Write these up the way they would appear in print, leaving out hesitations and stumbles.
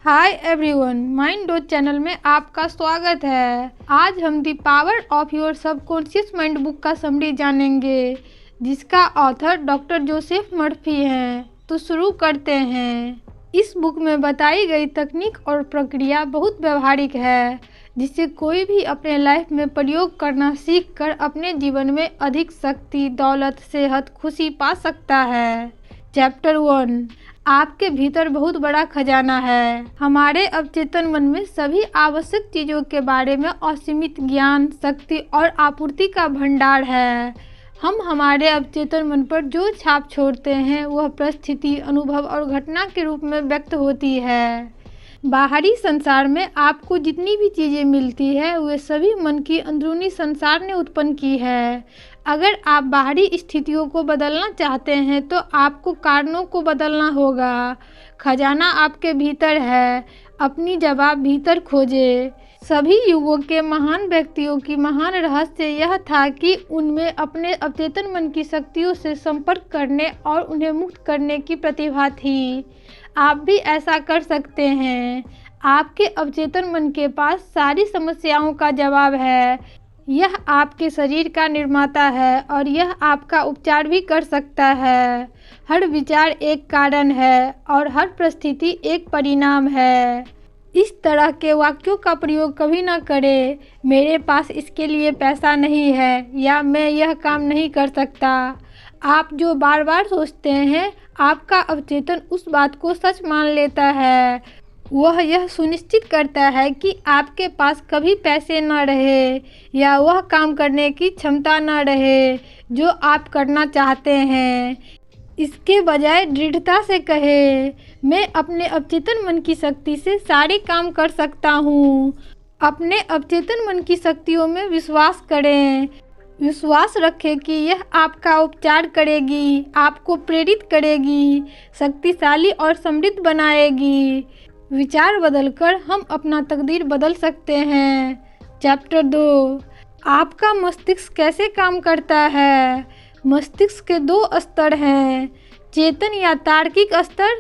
Hi everyone, mind dot channel में आपका स्वागत है। आज हम the power of your subconscious mind book का समरी जानेंगे, जिसका ऑथर डॉक्टर जोसेफ मर्फी हैं। तो शुरू करते हैं। इस बुक में बताई गई तकनीक और प्रक्रिया बहुत व्यवहारिक है, जिसे कोई भी अपने लाइफ में प्रयोग करना सीख कर अपने जीवन में अधिक शक्ति, दौलत, सेहत, खुशी पा सकता है। चैप्टर 1। आपके भीतर बहुत बड़ा खजाना है। हमारे अवचेतन मन में सभी आवश्यक चीज़ों के बारे में असीमित ज्ञान, शक्ति और आपूर्ति का भंडार है। हम हमारे अवचेतन मन पर जो छाप छोड़ते हैं वह परिस्थिति, अनुभव और घटना के रूप में व्यक्त होती है। बाहरी संसार में आपको जितनी भी चीज़ें मिलती है वे सभी मन की अंदरूनी संसार ने उत्पन्न की है। अगर आप बाहरी स्थितियों को बदलना चाहते हैं तो आपको कारणों को बदलना होगा। खजाना आपके भीतर है, अपनी जवाब भीतर खोजें। सभी युगों के महान व्यक्तियों की महान रहस्य यह था कि उनमें अपने अवचेतन मन की शक्तियों से संपर्क करने और उन्हें मुक्त करने की प्रतिभा थी। आप भी ऐसा कर सकते हैं। आपके अवचेतन मन के पास सारी समस्याओं का जवाब है। यह आपके शरीर का निर्माता है और यह आपका उपचार भी कर सकता है। हर विचार एक कारण है और हर परिस्थिति एक परिणाम है। इस तरह के वाक्यों का प्रयोग कभी न करें। मेरे पास इसके लिए पैसा नहीं है या मैं यह काम नहीं कर सकता। आप जो बार बार सोचते हैं, आपका अवचेतन उस बात को सच मान लेता है। वह यह सुनिश्चित करता है कि आपके पास कभी पैसे न रहे या वह काम करने की क्षमता न रहे जो आप करना चाहते हैं। इसके बजाय दृढ़ता से कहें, मैं अपने अवचेतन मन की शक्ति से सारे काम कर सकता हूँ। अपने अवचेतन मन की शक्तियों में विश्वास करें। विश्वास रखें कि यह आपका उपचार करेगी, आपको प्रेरित करेगी, शक्तिशाली और समृद्ध बनाएगी। विचार बदलकर हम अपना तकदीर बदल सकते हैं। चैप्टर 2। आपका मस्तिष्क कैसे काम करता है। मस्तिष्क के 2 स्तर हैं, चेतन या तार्किक स्तर,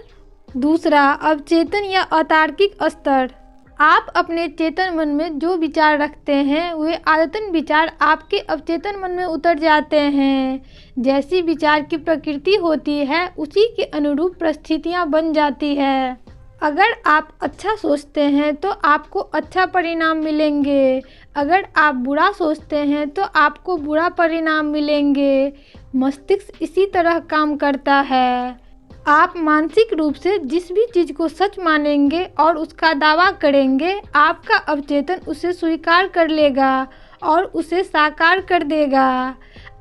दूसरा अवचेतन या अतार्किक स्तर। आप अपने चेतन मन में जो विचार रखते हैं वे आदतन विचार आपके अवचेतन मन में उतर जाते हैं। जैसी विचार की प्रकृति होती है उसी के अनुरूप परिस्थितियाँ बन जाती है। अगर आप अच्छा सोचते हैं तो आपको अच्छा परिणाम मिलेंगे। अगर आप बुरा सोचते हैं तो आपको बुरा परिणाम मिलेंगे। मस्तिष्क इसी तरह काम करता है। आप मानसिक रूप से जिस भी चीज़ को सच मानेंगे और उसका दावा करेंगे, आपका अवचेतन उसे स्वीकार कर लेगा और उसे साकार कर देगा।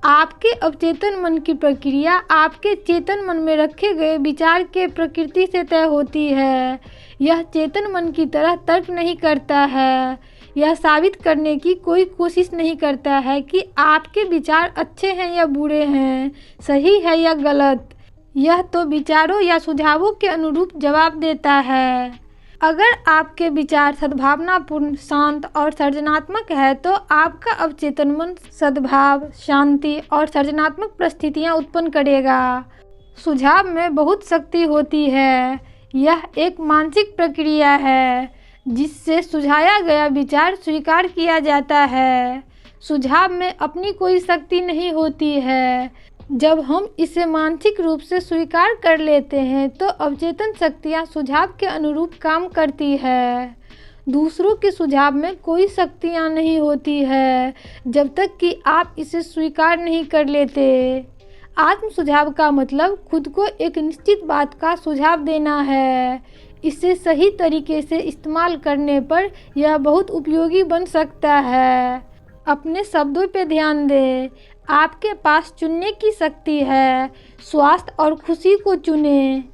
आपके अवचेतन मन की प्रक्रिया आपके चेतन मन में रखे गए विचार के प्रकृति से तय होती है। यह चेतन मन की तरह तर्क नहीं करता है। यह साबित करने की कोई कोशिश नहीं करता है कि आपके विचार अच्छे हैं या बुरे हैं, सही है या गलत। यह तो विचारों या सुझावों के अनुरूप जवाब देता है। अगर आपके विचार सद्भावनापूर्ण, शांत और सृजनात्मक है तो आपका अवचेतन मन सद्भाव, शांति और सृजनात्मक परिस्थितियाँ उत्पन्न करेगा। सुझाव में बहुत शक्ति होती है। यह एक मानसिक प्रक्रिया है जिससे सुझाया गया विचार स्वीकार किया जाता है। सुझाव में अपनी कोई शक्ति नहीं होती है। जब हम इसे मानसिक रूप से स्वीकार कर लेते हैं तो अवचेतन शक्तियाँ सुझाव के अनुरूप काम करती है। दूसरों के सुझाव में कोई शक्तियाँ नहीं होती है जब तक कि आप इसे स्वीकार नहीं कर लेते। आत्म सुझाव का मतलब खुद को एक निश्चित बात का सुझाव देना है। इसे सही तरीके से इस्तेमाल करने पर यह बहुत उपयोगी बन सकता है। अपने शब्दों पे ध्यान दें। आपके पास चुनने की शक्ति है। स्वास्थ्य और खुशी को चुनें।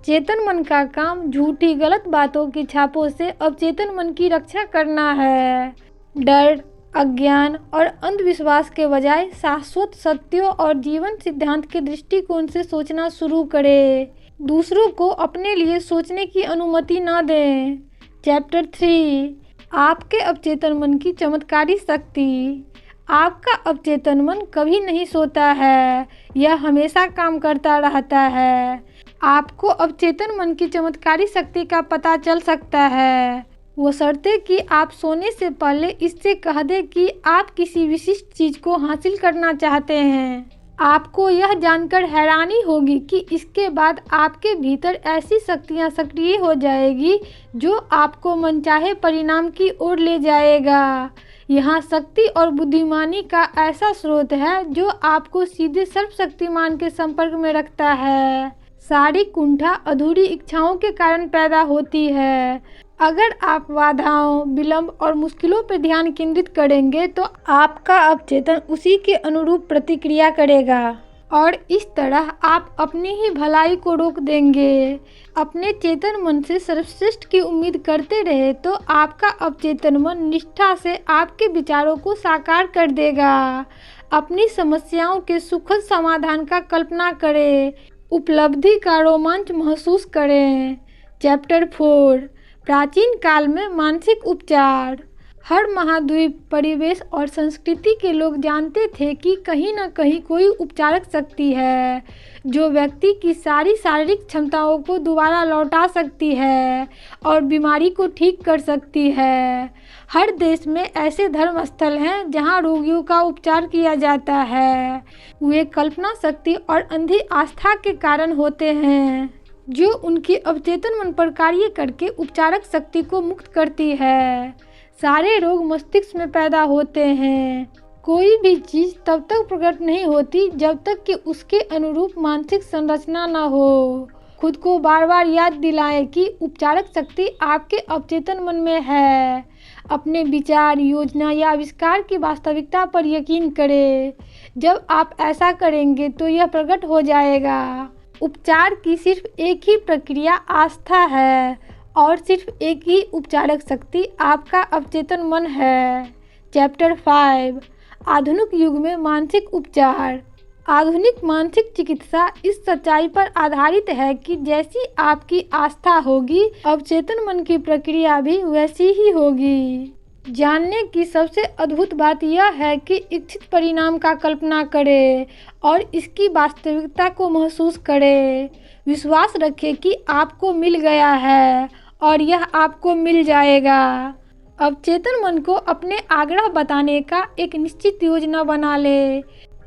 चेतन मन का काम झूठी, गलत बातों की छापों से अवचेतन मन की रक्षा करना है। डर, अज्ञान और अंधविश्वास के बजाय शाश्वत सत्यों और जीवन सिद्धांत के दृष्टिकोण से सोचना शुरू करें। दूसरों को अपने लिए सोचने की अनुमति न दें। चैप्टर 3। आपके अवचेतन मन की चमत्कारी शक्ति। आपका अवचेतन मन कभी नहीं सोता है। यह हमेशा काम करता रहता है। आपको अवचेतन मन की चमत्कारी शक्ति का पता चल सकता है, वो शर्तें कि आप सोने से पहले इससे कह दें कि आप किसी विशिष्ट चीज को हासिल करना चाहते हैं। आपको यह जानकर हैरानी होगी कि इसके बाद आपके भीतर ऐसी शक्तियां सक्रिय हो जाएगी जो आपको मनचाहे परिणाम की ओर ले जाएगा। यहाँ शक्ति और बुद्धिमानी का ऐसा स्रोत है जो आपको सीधे सर्वशक्तिमान के संपर्क में रखता है। सारी कुंठा अधूरी इच्छाओं के कारण पैदा होती है। अगर आप बाधाओं, विलंब और मुश्किलों पर ध्यान केंद्रित करेंगे तो आपका अवचेतन उसी के अनुरूप प्रतिक्रिया करेगा और इस तरह आप अपनी ही भलाई को रोक देंगे। अपने चेतन मन से सर्वश्रेष्ठ की उम्मीद करते रहे तो आपका अवचेतन मन निष्ठा से आपके विचारों को साकार कर देगा। अपनी समस्याओं के सुखद समाधान का कल्पना करें, उपलब्धि का रोमांच महसूस करें। चैप्टर 4 प्राचीन काल में मानसिक उपचार। हर महाद्वीप, परिवेश और संस्कृति के लोग जानते थे कि कहीं न कहीं कोई उपचारक शक्ति है जो व्यक्ति की सारी शारीरिक क्षमताओं को दोबारा लौटा सकती है और बीमारी को ठीक कर सकती है। हर देश में ऐसे धर्म स्थल हैं जहां रोगियों का उपचार किया जाता है। वे कल्पना शक्ति और अंधी आस्था के कारण होते हैं जो उनकी अवचेतन मन पर कार्य करके उपचारक शक्ति को मुक्त करती है। सारे रोग मस्तिष्क में पैदा होते हैं। कोई भी चीज तब तक प्रकट नहीं होती जब तक कि उसके अनुरूप मानसिक संरचना न हो। खुद को बार बार याद दिलाएं कि उपचारक शक्ति आपके अवचेतन मन में है। अपने विचार, योजना या आविष्कार की वास्तविकता पर यकीन करें। जब आप ऐसा करेंगे तो यह प्रकट हो जाएगा। उपचार की सिर्फ एक ही प्रक्रिया आस्था है और सिर्फ एक ही उपचारक शक्ति आपका अवचेतन मन है। चैप्टर 5 आधुनिक युग में मानसिक उपचार। आधुनिक मानसिक चिकित्सा इस सच्चाई पर आधारित है कि जैसी आपकी आस्था होगी, अवचेतन मन की प्रक्रिया भी वैसी ही होगी। जानने की सबसे अद्भुत बात यह है कि इच्छित परिणाम का कल्पना करें और इसकी वास्तविकता को महसूस करें। विश्वास रखें कि आपको मिल गया है और यह आपको मिल जाएगा। अवचेतन मन को अपने आग्रह बताने का एक निश्चित योजना बना ले।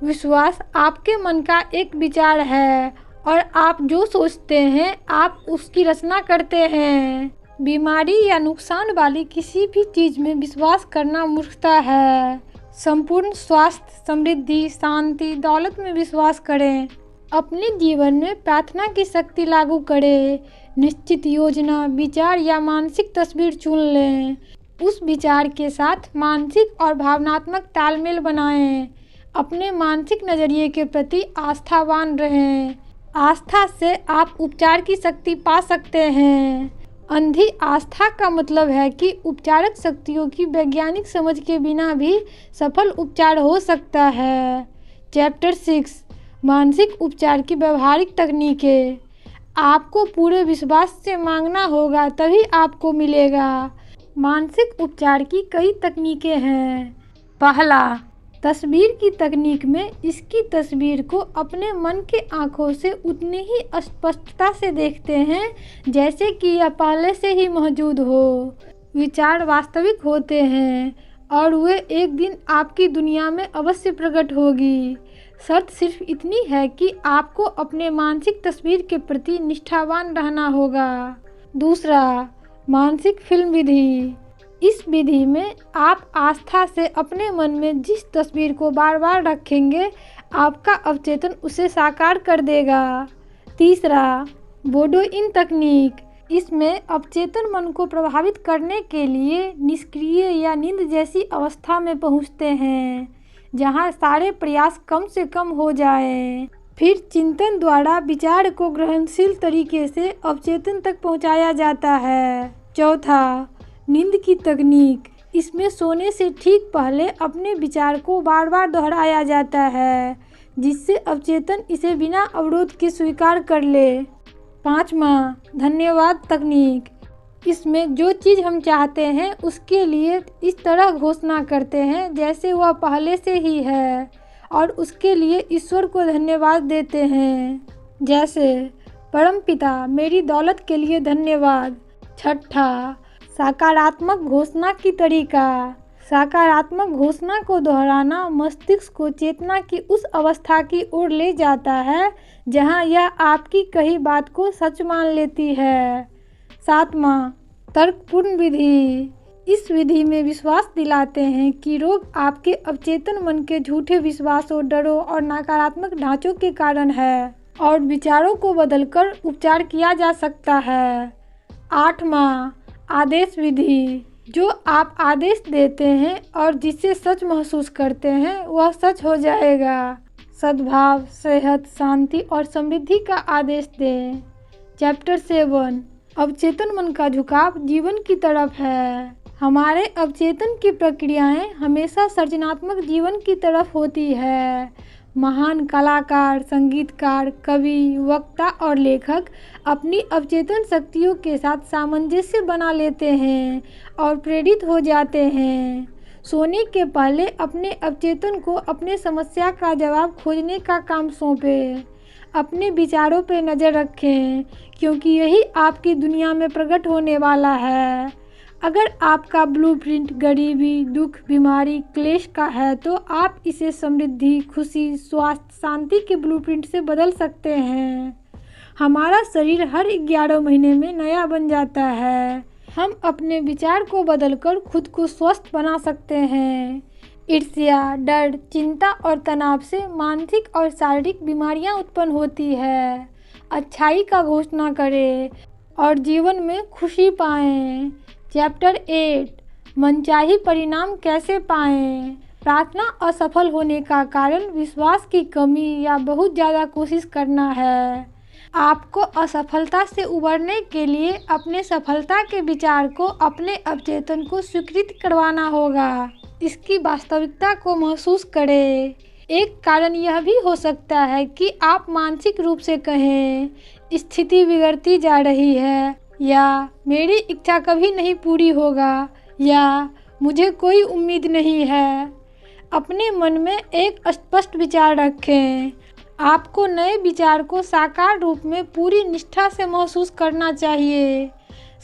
विश्वास आपके मन का एक विचार है और आप जो सोचते हैं आप उसकी रचना करते हैं। बीमारी या नुकसान वाली किसी भी चीज में विश्वास करना मूर्खता है। संपूर्ण स्वास्थ्य, समृद्धि, शांति, दौलत में विश्वास करें। अपने जीवन में प्रार्थना की शक्ति लागू करें। निश्चित योजना, विचार या मानसिक तस्वीर चुन लें। उस विचार के साथ मानसिक और भावनात्मक तालमेल बनाएं। अपने मानसिक नजरिए के प्रति आस्थावान रहें। आस्था से आप उपचार की शक्ति पा सकते हैं। अंधी आस्था का मतलब है कि उपचारक शक्तियों की वैज्ञानिक समझ के बिना भी सफल उपचार हो सकता है। चैप्टर 6 मानसिक उपचार की व्यवहारिक तकनीकें। आपको पूरे विश्वास से मांगना होगा तभी आपको मिलेगा। मानसिक उपचार की कई तकनीकें हैं। पहला, तस्वीर की तकनीक में इसकी तस्वीर को अपने मन के आँखों से उतनी ही स्पष्टता से देखते हैं जैसे कि यह पहले से ही मौजूद हो। विचार वास्तविक होते हैं और वे एक दिन आपकी दुनिया में अवश्य प्रकट होगी। शर्त सिर्फ इतनी है कि आपको अपने मानसिक तस्वीर के प्रति निष्ठावान रहना होगा। दूसरा, मानसिक फिल्म विधि। इस विधि में आप आस्था से अपने मन में जिस तस्वीर को बार बार रखेंगे, आपका अवचेतन उसे साकार कर देगा। तीसरा, बोडोइन तकनीक। इसमें अवचेतन मन को प्रभावित करने के लिए निष्क्रिय या नींद जैसी अवस्था में पहुंचते हैं, जहां सारे प्रयास कम से कम हो जाएं। फिर चिंतन द्वारा विचार को ग्रहणशील तरीके से अवचेतन तक पहुंचाया जाता है। चौथा, नींद की तकनीक। इसमें सोने से ठीक पहले अपने विचार को बार बार दोहराया जाता है, जिससे अवचेतन इसे बिना अवरोध के स्वीकार कर ले। पाँचवा, धन्यवाद तकनीक। इसमें जो चीज़ हम चाहते हैं उसके लिए इस तरह घोषणा करते हैं जैसे वह पहले से ही है और उसके लिए ईश्वर को धन्यवाद देते हैं। जैसे, परमपिता मेरी दौलत के लिए धन्यवाद। छठा, सकारात्मक घोषणा की तरीका। सकारात्मक घोषणा को दोहराना मस्तिष्क को चेतना की उस अवस्था की ओर ले जाता है जहां यह आपकी कही बात को सच मान लेती है। सातवां, तर्कपूर्ण विधि। इस विधि में विश्वास दिलाते हैं कि रोग आपके अवचेतन मन के झूठे विश्वासों, डरों और नकारात्मक ढांचों के कारण है और विचारों को बदलकर उपचार किया जा सकता है। आठवां, आदेश विधि। जो आप आदेश देते हैं और जिसे सच महसूस करते हैं वह सच हो जाएगा। सद्भाव, सेहत, शांति और समृद्धि का आदेश दें। चैप्टर 7, अवचेतन मन का झुकाव जीवन की तरफ है। हमारे अवचेतन की प्रक्रियाएं हमेशा सृजनात्मक जीवन की तरफ होती है। महान कलाकार, संगीतकार, कवि, वक्ता और लेखक अपनी अवचेतन शक्तियों के साथ सामंजस्य बना लेते हैं और प्रेरित हो जाते हैं। सोने के पहले अपने अवचेतन को अपने समस्या का जवाब खोजने का काम सौंपें। अपने विचारों पर नज़र रखें क्योंकि यही आपकी दुनिया में प्रकट होने वाला है। अगर आपका ब्लूप्रिंट गरीबी, दुख, बीमारी, क्लेश का है तो आप इसे समृद्धि, खुशी, स्वास्थ्य, शांति के ब्लूप्रिंट से बदल सकते हैं। हमारा शरीर हर 11 महीने में नया बन जाता है। हम अपने विचार को बदलकर खुद को स्वस्थ बना सकते हैं। ईर्ष्या, डर, चिंता और तनाव से मानसिक और शारीरिक बीमारियां उत्पन्न होती है। अच्छाई का घोषणा करें और जीवन में खुशी पाएं। चैप्टर 8, मनचाही परिणाम कैसे पाएं। प्रार्थना असफल होने का कारण विश्वास की कमी या बहुत ज़्यादा कोशिश करना है। आपको असफलता से उबरने के लिए अपने सफलता के विचार को अपने अवचेतन को स्वीकृत करवाना होगा। इसकी वास्तविकता को महसूस करें। एक कारण यह भी हो सकता है कि आप मानसिक रूप से कहें, स्थिति बिगड़ती जा रही है, या मेरी इच्छा कभी नहीं पूरी होगा, या मुझे कोई उम्मीद नहीं है। अपने मन में एक स्पष्ट विचार रखें। आपको नए विचार को साकार रूप में पूरी निष्ठा से महसूस करना चाहिए।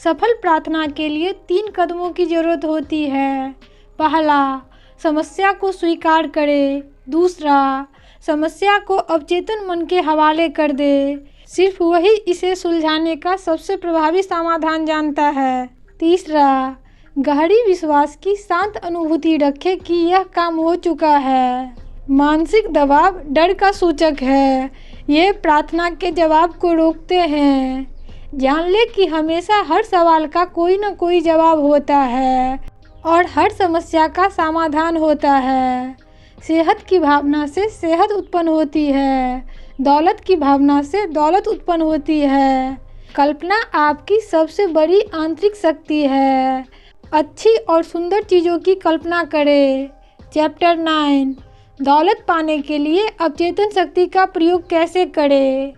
सफल प्रार्थना के लिए 3 कदमों की ज़रूरत होती है। पहला, समस्या को स्वीकार करें। दूसरा, समस्या को अवचेतन मन के हवाले कर दे। सिर्फ वही इसे सुलझाने का सबसे प्रभावी समाधान जानता है। तीसरा, गहरी विश्वास की शांत अनुभूति रखें कि यह काम हो चुका है। मानसिक दबाव डर का सूचक है। ये प्रार्थना के जवाब को रोकते हैं। जान ले कि हमेशा हर सवाल का कोई न कोई जवाब होता है और हर समस्या का समाधान होता है। सेहत की भावना से सेहत उत्पन्न होती है। दौलत की भावना से दौलत उत्पन्न होती है। कल्पना आपकी सबसे बड़ी आंतरिक शक्ति है। अच्छी और सुंदर चीज़ों की कल्पना करें। चैप्टर 9, दौलत पाने के लिए अवचेतन शक्ति का प्रयोग कैसे करें।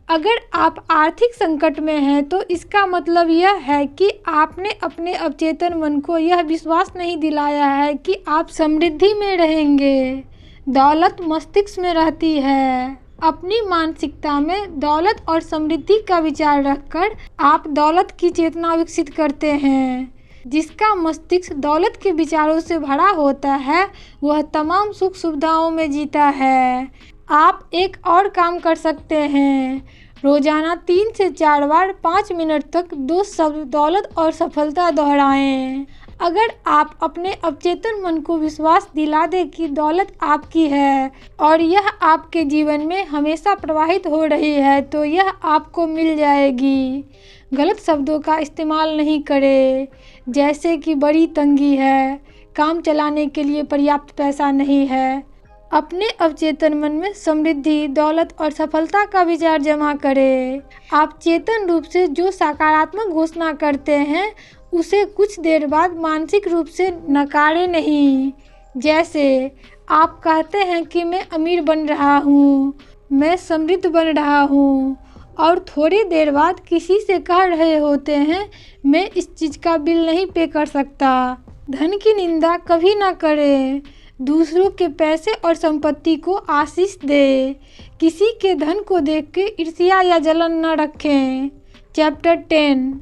अगर आप आर्थिक संकट में हैं तो इसका मतलब यह है कि आपने अपने अवचेतन मन को यह विश्वास नहीं दिलाया है कि आप समृद्धि में रहेंगे। दौलत मस्तिष्क में रहती है। अपनी मानसिकता में दौलत और समृद्धि का विचार रखकर आप दौलत की चेतना विकसित करते हैं। जिसका मस्तिष्क दौलत के विचारों से भरा होता है वह तमाम सुख सुविधाओं में जीता है। आप एक और काम कर सकते हैं। रोजाना 3 से 4 बार 5 मिनट तक 2 शब्द दौलत और सफलता दोहराएं। अगर आप अपने अवचेतन मन को विश्वास दिला दें कि दौलत आपकी है और यह आपके जीवन में हमेशा प्रवाहित हो रही है तो यह आपको मिल जाएगी। गलत शब्दों का इस्तेमाल नहीं करें, जैसे कि बड़ी तंगी है, काम चलाने के लिए पर्याप्त पैसा नहीं है। अपने अवचेतन मन में समृद्धि, दौलत और सफलता का विचार जमा करें। आप चेतन रूप से जो सकारात्मक घोषणा करते हैं उसे कुछ देर बाद मानसिक रूप से नकारें नहीं। जैसे आप कहते हैं कि मैं अमीर बन रहा हूँ, मैं समृद्ध बन रहा हूँ, और थोड़ी देर बाद किसी से कह रहे होते हैं मैं इस चीज़ का बिल नहीं पे कर सकता। धन की निंदा कभी ना करें। दूसरों के पैसे और संपत्ति को आशीष दे। किसी के धन को देख के ईर्ष्या या जलन न रखें। चैप्टर 10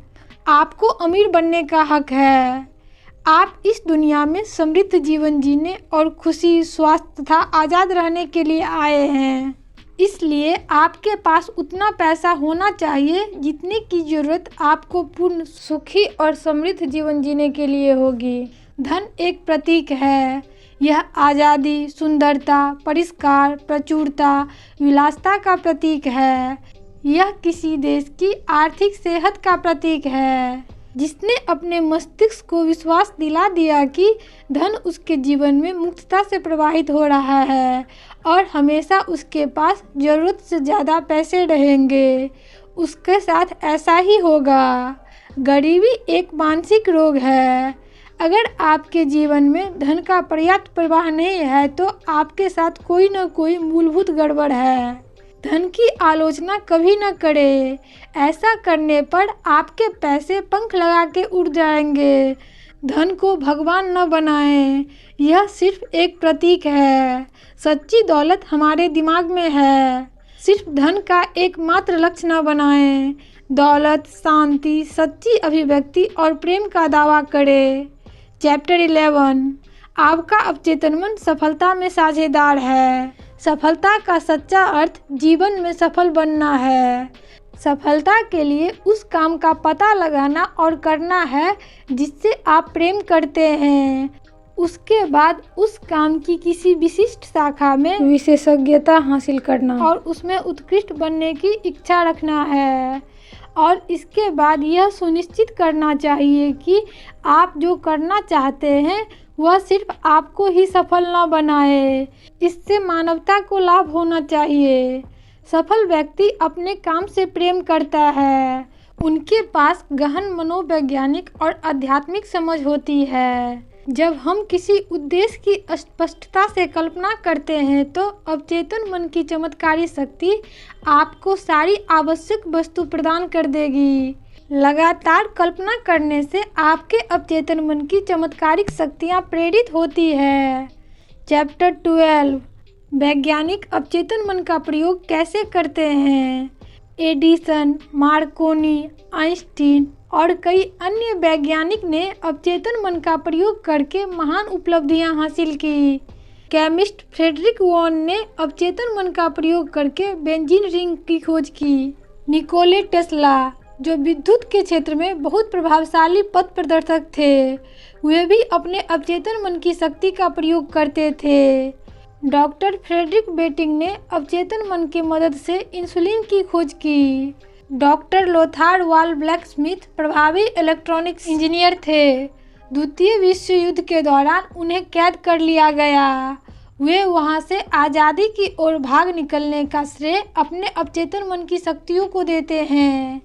आपको अमीर बनने का हक है। आप इस दुनिया में समृद्ध जीवन जीने और खुशी, स्वास्थ्य तथा आज़ाद रहने के लिए आए हैं। इसलिए आपके पास उतना पैसा होना चाहिए जितने की ज़रूरत आपको पूर्ण, सुखी और समृद्ध जीवन जीने के लिए होगी। धन एक प्रतीक है। यह आज़ादी, सुंदरता, परिष्कार, प्रचुरता, विलासिता का प्रतीक है। यह किसी देश की आर्थिक सेहत का प्रतीक है। जिसने अपने मस्तिष्क को विश्वास दिला दिया कि धन उसके जीवन में मुक्तता से प्रवाहित हो रहा है और हमेशा उसके पास ज़रूरत से ज़्यादा पैसे रहेंगे, उसके साथ ऐसा ही होगा। गरीबी एक मानसिक रोग है। अगर आपके जीवन में धन का पर्याप्त प्रवाह नहीं है तो आपके साथ कोई न कोई मूलभूत गड़बड़ है। धन की आलोचना कभी न करें। ऐसा करने पर आपके पैसे पंख लगा के उड़ जाएंगे। धन को भगवान न बनाएं। यह सिर्फ एक प्रतीक है। सच्ची दौलत हमारे दिमाग में है। सिर्फ धन का एकमात्र लक्ष्य न बनाएं। दौलत, शांति, सच्ची अभिव्यक्ति और प्रेम का दावा करें। चैप्टर 11 आपका अवचेतन मन सफलता में साझेदार है। सफलता का सच्चा अर्थ जीवन में सफल बनना है। सफलता के लिए उस काम का पता लगाना और करना है जिससे आप प्रेम करते हैं। उसके बाद उस काम की किसी विशिष्ट शाखा में विशेषज्ञता हासिल करना और उसमें उत्कृष्ट बनने की इच्छा रखना है। और इसके बाद यह सुनिश्चित करना चाहिए कि आप जो करना चाहते हैं वह सिर्फ आपको ही सफल न बनाए। इससे मानवता को लाभ होना चाहिए। सफल व्यक्ति अपने काम से प्रेम करता है। उनके पास गहन मनोवैज्ञानिक और आध्यात्मिक समझ होती है। जब हम किसी उद्देश्य की स्पष्टता से कल्पना करते हैं तो अवचेतन मन की चमत्कारी शक्ति आपको सारी आवश्यक वस्तु प्रदान कर देगी। लगातार कल्पना करने से आपके अवचेतन मन की चमत्कारिक शक्तियाँ प्रेरित होती है। चैप्टर 12 वैज्ञानिक अवचेतन मन का प्रयोग कैसे करते हैं। एडिसन, मार्कोनी, आइंस्टीन और कई अन्य वैज्ञानिक ने अवचेतन मन का प्रयोग करके महान उपलब्धियां हासिल की। केमिस्ट फ्रेडरिक वॉन ने अवचेतन मन का प्रयोग करके बेंजीन रिंग की खोज की। निकोले टेस्ला, जो विद्युत के क्षेत्र में बहुत प्रभावशाली पथ प्रदर्शक थे, वे भी अपने अवचेतन मन की शक्ति का प्रयोग करते थे। डॉक्टर फ्रेडरिक बेटिंग ने अवचेतन मन की मदद से इंसुलिन की खोज की। डॉक्टर लोथार वाल ब्लैकस्मिथ प्रभावी इलेक्ट्रॉनिक्स इंजीनियर थे। द्वितीय विश्व युद्ध के दौरान उन्हें कैद कर लिया गया। वे वहां से आज़ादी की ओर भाग निकलने का श्रेय अपने अवचेतन मन की शक्तियों को देते हैं।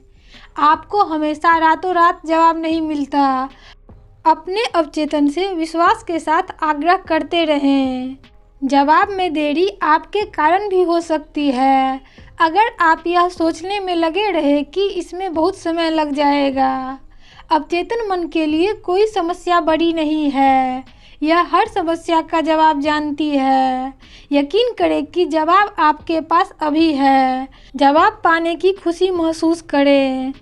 आपको हमेशा रातों रात जवाब नहीं मिलता। अपने अवचेतन से विश्वास के साथ आग्रह करते रहें। जवाब में देरी आपके कारण भी हो सकती है। अगर आप यह सोचने में लगे रहे कि इसमें बहुत समय लग जाएगा। अवचेतन मन के लिए कोई समस्या बड़ी नहीं है। यह हर समस्या का जवाब जानती है। यकीन करें कि जवाब आपके पास अभी है। जवाब पाने की खुशी महसूस करें।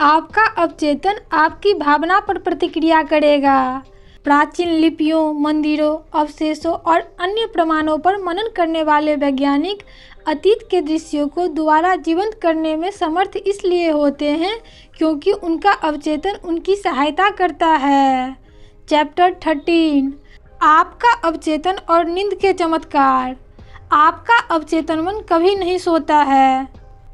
आपका अवचेतन आपकी भावना पर प्रतिक्रिया करेगा। प्राचीन लिपियों, मंदिरों, अवशेषों और अन्य प्रमाणों पर मनन करने वाले वैज्ञानिक अतीत के दृश्यों को दोबारा जीवंत करने में समर्थ इसलिए होते हैं क्योंकि उनका अवचेतन उनकी सहायता करता है। चैप्टर 13 आपका अवचेतन और नींद के चमत्कार। आपका अवचेतन मन कभी नहीं सोता है।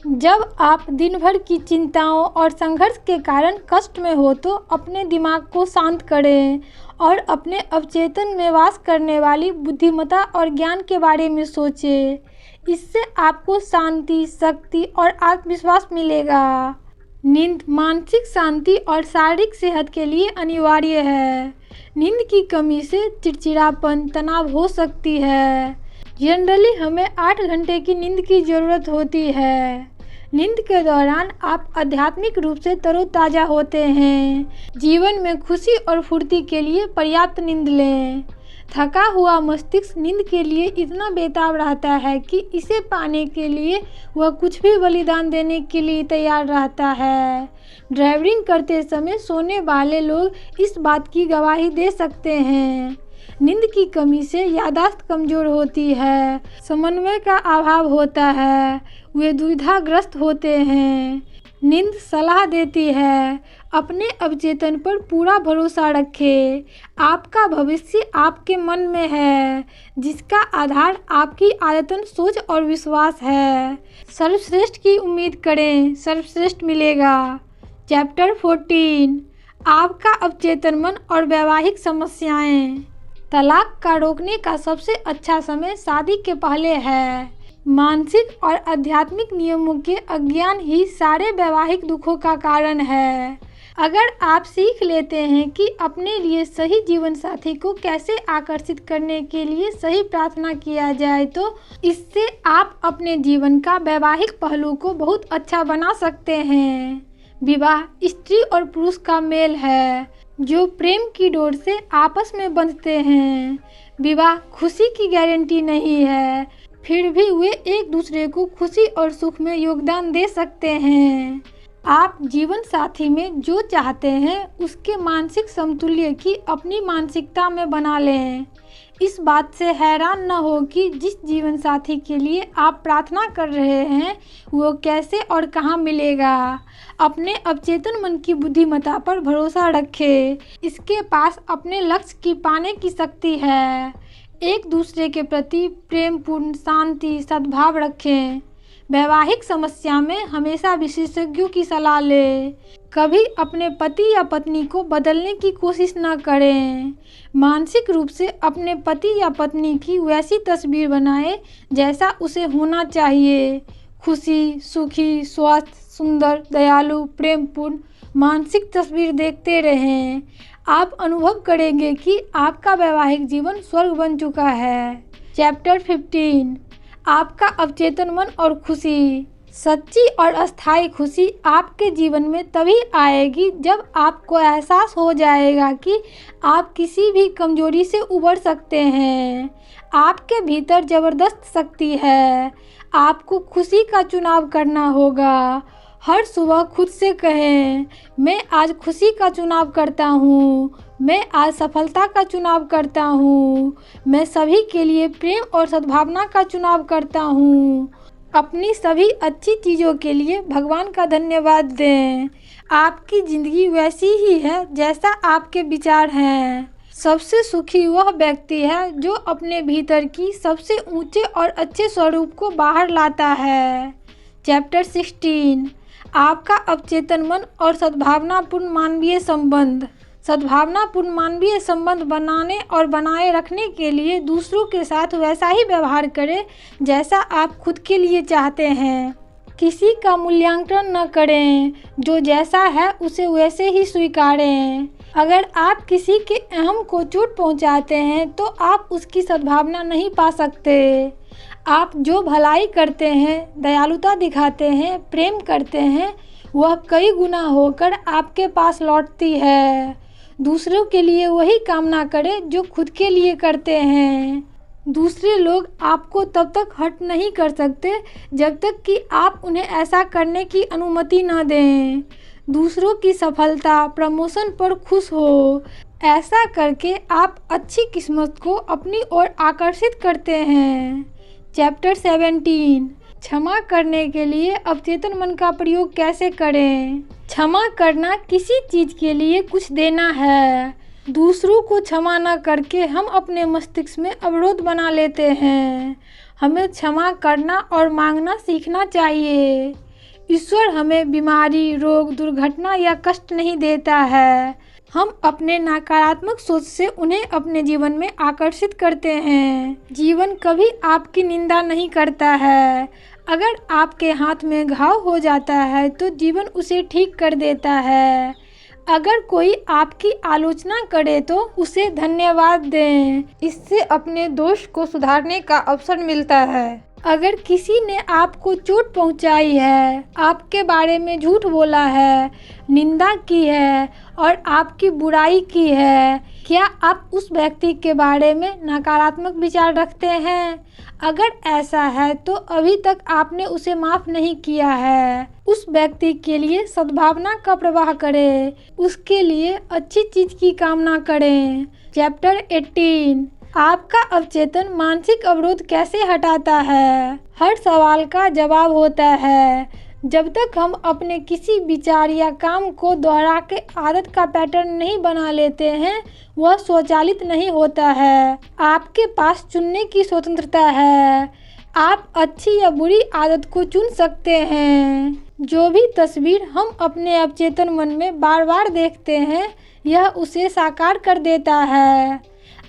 जब आप दिन भर की चिंताओं और संघर्ष के कारण कष्ट में हो तो अपने दिमाग को शांत करें और अपने अवचेतन में वास करने वाली बुद्धिमत्ता और ज्ञान के बारे में सोचें। इससे आपको शांति, शक्ति और आत्मविश्वास मिलेगा। नींद मानसिक शांति और शारीरिक सेहत के लिए अनिवार्य है। नींद की कमी से चिड़चिड़ापन, तनाव हो सकती है। जनरली हमें 8 घंटे की नींद की ज़रूरत होती है। नींद के दौरान आप आध्यात्मिक रूप से तरोताज़ा होते हैं। जीवन में खुशी और फुर्ती के लिए पर्याप्त नींद लें। थका हुआ मस्तिष्क नींद के लिए इतना बेताब रहता है कि इसे पाने के लिए वह कुछ भी बलिदान देने के लिए तैयार रहता है। ड्राइविंग करते समय सोने वाले लोग इस बात की गवाही दे सकते हैं। नींद की कमी से याददाश्त कमजोर होती है, समन्वय का अभाव होता है, वे दुविधाग्रस्त होते हैं। नींद सलाह देती है, अपने अवचेतन पर पूरा भरोसा रखें। आपका भविष्य आपके मन में है, जिसका आधार आपकी आदतन, सोच और विश्वास है। सर्वश्रेष्ठ की उम्मीद करें, सर्वश्रेष्ठ मिलेगा। चैप्टर 14, आपका अवचेतन मन और वैवाहिक समस्याएं। तलाक का रोकने का सबसे अच्छा समय शादी के पहले है। मानसिक और आध्यात्मिक नियमों के अज्ञान ही सारे वैवाहिक दुखों का कारण है। अगर आप सीख लेते हैं कि अपने लिए सही जीवन साथी को कैसे आकर्षित करने के लिए सही प्रार्थना किया जाए, तो इससे आप अपने जीवन का वैवाहिक पहलू को बहुत अच्छा बना सकते हैं। विवाह स्त्री और पुरुष का मेल है, जो प्रेम की डोर से आपस में बंधते हैं। विवाह खुशी की गारंटी नहीं है, फिर भी वे एक दूसरे को खुशी और सुख में योगदान दे सकते हैं। आप जीवन साथी में जो चाहते हैं उसके मानसिक समतुल्य की अपनी मानसिकता में बना लें। इस बात से हैरान न हो कि जिस जीवन साथी के लिए आप प्रार्थना कर रहे हैं वो कैसे और कहाँ मिलेगा। अपने अवचेतन मन की बुद्धिमत्ता पर भरोसा रखें, इसके पास अपने लक्ष्य की पाने की शक्ति है। एक दूसरे के प्रति प्रेमपूर्ण, शांति, सद्भाव रखें। वैवाहिक समस्या में हमेशा विशेषज्ञों की सलाह लें। कभी अपने पति या पत्नी को बदलने की कोशिश न करें। मानसिक रूप से अपने पति या पत्नी की वैसी तस्वीर बनाएं जैसा उसे होना चाहिए। खुशी, सुखी, स्वस्थ, सुंदर, दयालु, प्रेमपूर्ण मानसिक तस्वीर देखते रहें। आप अनुभव करेंगे कि आपका वैवाहिक जीवन स्वर्ग बन चुका है। चैप्टर 15, आपका अवचेतन मन और खुशी। सच्ची और अस्थायी खुशी आपके जीवन में तभी आएगी जब आपको एहसास हो जाएगा कि आप किसी भी कमजोरी से उबर सकते हैं। आपके भीतर जबरदस्त शक्ति है। आपको खुशी का चुनाव करना होगा। हर सुबह खुद से कहें, मैं आज खुशी का चुनाव करता हूँ, मैं आज सफलता का चुनाव करता हूँ, मैं सभी के लिए प्रेम और सद्भावना का चुनाव करता हूँ। अपनी सभी अच्छी चीज़ों के लिए भगवान का धन्यवाद दें। आपकी ज़िंदगी वैसी ही है जैसा आपके विचार हैं। सबसे सुखी वह व्यक्ति है जो अपने भीतर की सबसे ऊंचे और अच्छे स्वरूप को बाहर लाता है। चैप्टर 16, आपका अवचेतन मन और सद्भावनापूर्ण मानवीय संबंध। सद्भावनापूर्ण मानवीय संबंध बनाने और बनाए रखने के लिए दूसरों के साथ वैसा ही व्यवहार करें जैसा आप खुद के लिए चाहते हैं। किसी का मूल्यांकन न करें, जो जैसा है उसे वैसे ही स्वीकारें। अगर आप किसी के अहम को चोट पहुंचाते हैं तो आप उसकी सद्भावना नहीं पा सकते। आप जो भलाई करते हैं, दयालुता दिखाते हैं, प्रेम करते हैं, वह कई गुना होकर आपके पास लौटती है। दूसरों के लिए वही कामना करें जो खुद के लिए करते हैं। दूसरे लोग आपको तब तक हर्ट नहीं कर सकते जब तक कि आप उन्हें ऐसा करने की अनुमति न दें। दूसरों की सफलता, प्रमोशन पर खुश हो। ऐसा करके आप अच्छी किस्मत को अपनी ओर आकर्षित करते हैं। चैप्टर 17, क्षमा करने के लिए अवचेतन मन का प्रयोग कैसे करें। क्षमा करना किसी चीज़ के लिए कुछ देना है। दूसरों को क्षमा न करके हम अपने मस्तिष्क में अवरोध बना लेते हैं। हमें क्षमा करना और मांगना सीखना चाहिए। ईश्वर हमें बीमारी, रोग, दुर्घटना या कष्ट नहीं देता है। हम अपने नकारात्मक सोच से उन्हें अपने जीवन में आकर्षित करते हैं। जीवन कभी आपकी निंदा नहीं करता है। अगर आपके हाथ में घाव हो जाता है तो जीवन उसे ठीक कर देता है। अगर कोई आपकी आलोचना करे तो उसे धन्यवाद दें, इससे अपने दोष को सुधारने का अवसर मिलता है। अगर किसी ने आपको चोट पहुंचाई है, आपके बारे में झूठ बोला है, निंदा की है और आपकी बुराई की है, क्या आप उस व्यक्ति के बारे में नकारात्मक विचार रखते हैं? अगर ऐसा है तो अभी तक आपने उसे माफ़ नहीं किया है। उस व्यक्ति के लिए सद्भावना का प्रवाह करें, उसके लिए अच्छी चीज़ की कामना करें। चैप्टर 18 आपका अवचेतन मानसिक अवरोध कैसे हटाता है? हर सवाल का जवाब होता है। जब तक हम अपने किसी विचार या काम को दोहरा के आदत का पैटर्न नहीं बना लेते हैं, वह स्वचालित नहीं होता है। आपके पास चुनने की स्वतंत्रता है। आप अच्छी या बुरी आदत को चुन सकते हैं। जो भी तस्वीर हम अपने अवचेतन मन में बार बार देखते हैं, यह उसे साकार कर देता है।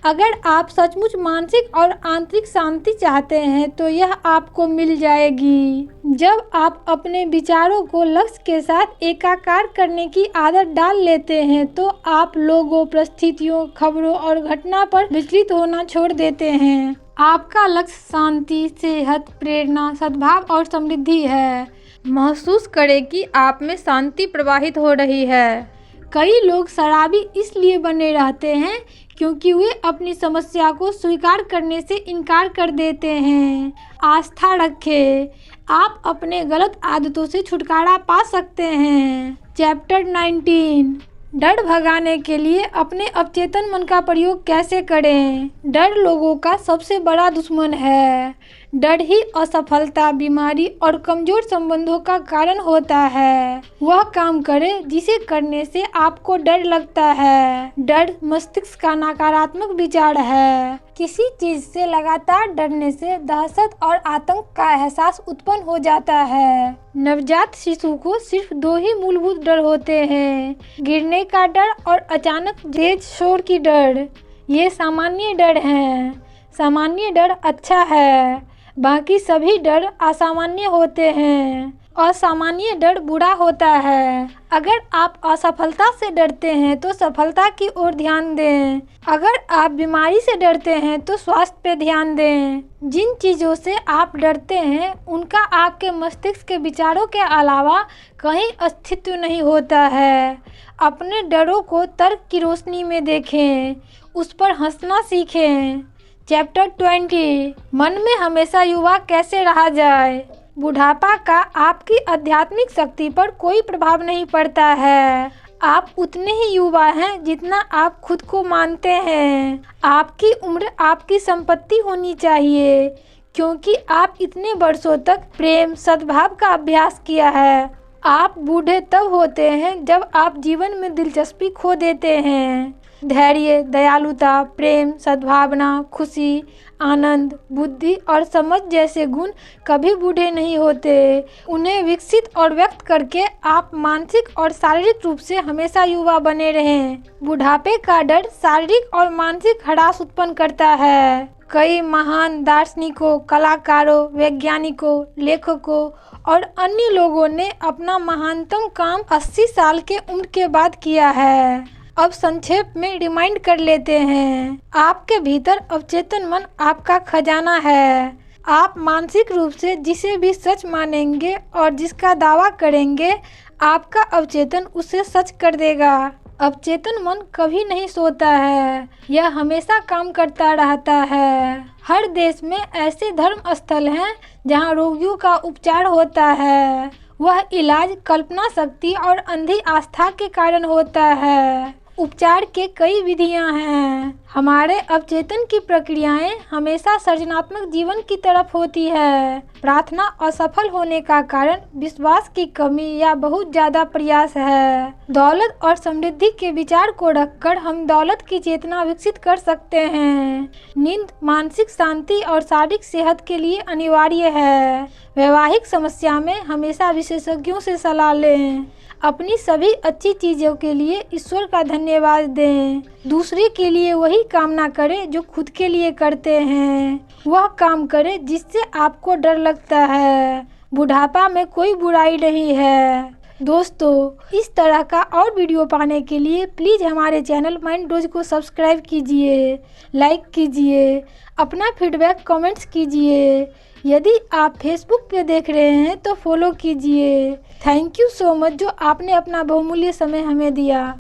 अगर आप सचमुच मानसिक और आंतरिक शांति चाहते हैं तो यह आपको मिल जाएगी। जब आप अपने विचारों को लक्ष्य के साथ एकाकार करने की आदत डाल लेते हैं तो आप लोगों, परिस्थितियों, खबरों और घटना पर विचलित होना छोड़ देते हैं। आपका लक्ष्य शांति, सेहत, प्रेरणा, सद्भाव और समृद्धि है। महसूस करें कि आप में शांति प्रवाहित हो रही है। कई लोग शराबी इसलिए बने रहते हैं क्योंकि वे अपनी समस्या को स्वीकार करने से इनकार कर देते हैं। आस्था रखें, आप अपने गलत आदतों से छुटकारा पा सकते हैं। चैप्टर 19 डर भगाने के लिए अपने अवचेतन मन का प्रयोग कैसे करें? डर लोगों का सबसे बड़ा दुश्मन है। डर ही असफलता, बीमारी और कमजोर संबंधों का कारण होता है। वह काम करें जिसे करने से आपको डर लगता है। डर मस्तिष्क का नकारात्मक विचार है। किसी चीज से लगातार डरने से दहशत और आतंक का एहसास उत्पन्न हो जाता है। नवजात शिशु को सिर्फ 2 ही मूलभूत डर होते हैं, गिरने का डर और अचानक तेज शोर की डर। ये सामान्य डर हैं। सामान्य डर अच्छा है, बाकी सभी डर असामान्य होते हैं। असामान्य डर बुरा होता है। अगर आप असफलता से डरते हैं तो सफलता की ओर ध्यान दें। अगर आप बीमारी से डरते हैं तो स्वास्थ्य पे ध्यान दें। जिन चीज़ों से आप डरते हैं उनका आपके मस्तिष्क के विचारों के अलावा कहीं अस्तित्व नहीं होता है। अपने डरों को तर्क की रोशनी में देखें, उस पर हंसना सीखें। चैप्टर 20 मन में हमेशा युवा कैसे रहा जाए? बुढ़ापा का आपकी आध्यात्मिक शक्ति पर कोई प्रभाव नहीं पड़ता है। आप उतने ही युवा हैं जितना आप खुद को मानते हैं। आपकी उम्र आपकी संपत्ति होनी चाहिए क्योंकि आप इतने वर्षों तक प्रेम, सद्भाव का अभ्यास किया है। आप बूढ़े तब होते हैं जब आप जीवन में दिलचस्पी खो देते हैं। धैर्य, दयालुता, प्रेम, सद्भावना, खुशी, आनंद, बुद्धि और समझ जैसे गुण कभी बूढ़े नहीं होते। उन्हें विकसित और व्यक्त करके आप मानसिक और शारीरिक रूप से हमेशा युवा बने रहें। बुढ़ापे का डर शारीरिक और मानसिक हरास उत्पन्न करता है। कई महान दार्शनिकों, कलाकारों, वैज्ञानिकों, लेखकों और अन्य लोगों ने अपना महानतम काम 80 साल के उम्र के बाद किया है। अब संक्षेप में रिमाइंड कर लेते हैं। आपके भीतर अवचेतन मन आपका खजाना है। आप मानसिक रूप से जिसे भी सच मानेंगे और जिसका दावा करेंगे, आपका अवचेतन उसे सच कर देगा। अवचेतन मन कभी नहीं सोता है, यह हमेशा काम करता रहता है। हर देश में ऐसे धर्म स्थल हैं जहां रोगियों का उपचार होता है। वह इलाज कल्पना शक्ति और अंधी आस्था के कारण होता है। उपचार के कई विधियां हैं। हमारे अवचेतन की प्रक्रियाएं हमेशा सृजनात्मक जीवन की तरफ होती है। प्रार्थना असफल होने का कारण विश्वास की कमी या बहुत ज्यादा प्रयास है। दौलत और समृद्धि के विचार को रखकर हम दौलत की चेतना विकसित कर सकते हैं। नींद मानसिक शांति और शारीरिक सेहत के लिए अनिवार्य है। वैवाहिक समस्या में हमेशा विशेषज्ञों से सलाह लें। अपनी सभी अच्छी चीज़ों के लिए ईश्वर का धन्यवाद दें। दूसरे के लिए वही कामना करें जो खुद के लिए करते हैं। वह काम करें जिससे आपको डर लगता है। बुढ़ापा में कोई बुराई नहीं है। दोस्तों, इस तरह का और वीडियो पाने के लिए प्लीज़ हमारे चैनल माइंड डोज को सब्सक्राइब कीजिए, लाइक कीजिए, अपना फीडबैक कमेंट्स कीजिए। यदि आप फेसबुक पे देख रहे हैं तो फॉलो कीजिए। थैंक यू सो मच जो आपने अपना बहुमूल्य समय हमें दिया।